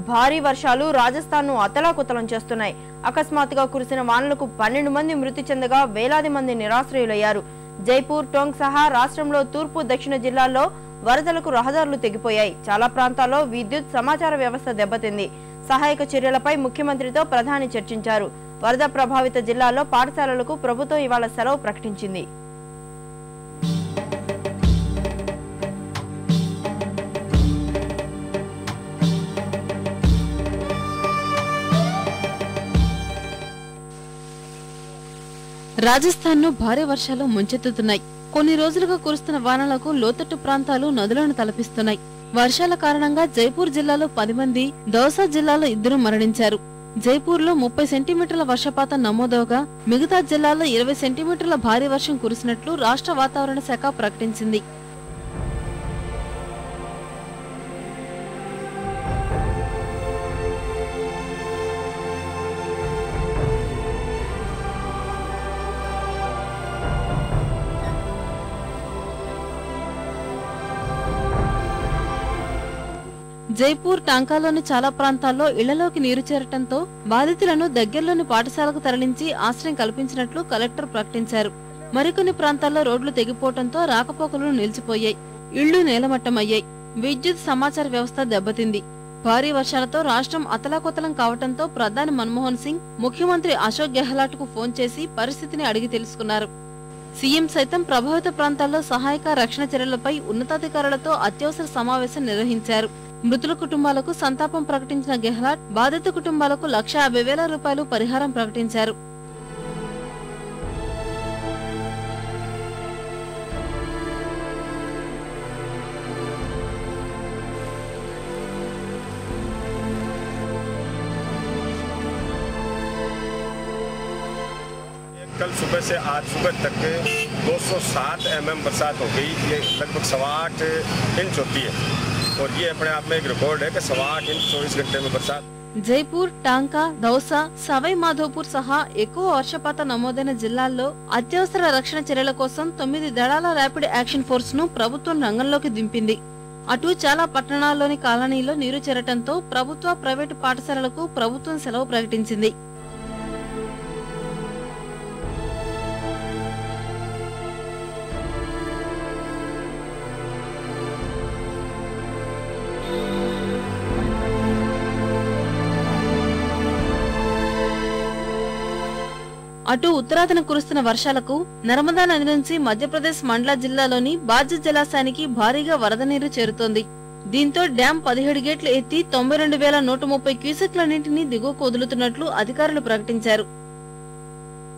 భారీ వర్షాలు రాజస్థాన్ ను అతలాకుతలం చేస్తున్నాయి. అకస్మాత్తుగా కురిసిన వానలకు 12 మంది మృతి చెందగా వేలాది మంది నిరాశ్రయులయ్యారు. జైపూర్, టోంగ్ సహా రాష్ట్రంలో తూర్పు, దక్షిణ జిల్లాల్లో వరదలకు రహదారులు తెగిపోయాయి. చాలా ప్రాంతాల్లో విద్యుత్, సమాచార వ్యవస్థ దెబ్బతింది. సహాయక చర్యలపై ముఖ్యమంత్రితో ప్రధాని చర్చించారు. వరద ప్రభావిత జిల్లాల్లో పాఠశాలలకు ప్రభుత్వం ఇవాళ సెలవు ప్రకటించింది. రాజస్థాన్ ను భారీ వర్షాలు ముంచెత్తుతున్నాయి. కొన్ని రోజులుగా కురుస్తున్న వానలకు లోతట్టు ప్రాంతాలు నదులను తలపిస్తున్నాయి. వర్షాల కారణంగా జైపూర్ జిల్లాలో 10 మంది, దౌసా జిల్లాలో 2 మరణించారు. జైపూర్ లో 30 సెంటీమీటర్ల వర్షపాతం నమోదవగా మిగతా జిల్లాల్లో 20 సెంటీమీటర్ల భారీ వర్షం కురిసినట్లు రాష్ట్ర వాతావరణ శాఖ ప్రకటించింది. జైపూర్, టాంకాలోని చాలా ప్రాంతాల్లో ఇళ్లలోకి నీరు చేరటంతో బాధితులను దగ్గరలోని పాఠశాలకు తరలించి ఆశ్రయం కల్పించినట్లు కలెక్టర్ ప్రకటించారు. మరికొన్ని ప్రాంతాల్లో రోడ్లు తెగిపోవడంతో రాకపోకలు నిలిచిపోయాయి. ఇళ్లు నేలమట్టమయ్యాయి. విద్యుత్, సమాచార వ్యవస్థ దెబ్బతింది. భారీ వర్షాలతో రాష్ట్రం అతలాకుతలం కావడంతో ప్రధాని మన్మోహన్ సింగ్ ముఖ్యమంత్రి అశోక్ గెహ్లాట్ కు ఫోన్ చేసి పరిస్థితిని అడిగి తెలుసుకున్నారు. సీఎం సైతం ప్రభావిత ప్రాంతాల్లో సహాయక, రక్షణ చర్యలపై ఉన్నతాధికారులతో అత్యవసర సమావేశం నిర్వహించారు. మృతుల కుటుంబాలకు సంతాపం ప్రకటించిన గెహ్లాట్ బాధిత కుటుంబాలకు 1,50,000 రూపాయలు పరిహారం ప్రకటించారు. कल सुबह से आज सुबह तक 207 mm बरसात हो गई। ये लगभग 8.25 इंच होती है और ये अपने आप में एक रिकॉर्ड है कि 8.25 इंच 24 घंटे में बरसात। జైపూర్, టాంకా, దౌసా, సవై మాధోపూర్ సహా ఎక్కువ వర్షపాతం నమోదైన జిల్లాల్లో అత్యవసర రక్షణ చర్యల కోసం 9 దళాల ర్యాపిడ్ యాక్షన్ ఫోర్స్ ను ప్రభుత్వం రంగంలోకి దింపింది. అటు చాలా పట్టణాల్లోని కాలనీలో నీరు చేరటంతో ప్రభుత్వ, ప్రైవేటు పాఠశాలలకు ప్రభుత్వం సెలవు ప్రకటించింది. అటు ఉత్తరాదిన కురుస్తున్న వర్షాలకు నర్మదా నది నుంచి మధ్యప్రదేశ్ మండ్లా జిల్లాలోని బాజ్య జలాశయానికి భారీగా వరద నీరు చేరుతోంది. దీంతో డ్యాం 17 గేట్లు ఎత్తి 92,130 క్యూసెక్ల నీటిని దిగువకు వదులుతున్నట్లు అధికారులు ప్రకటించారు.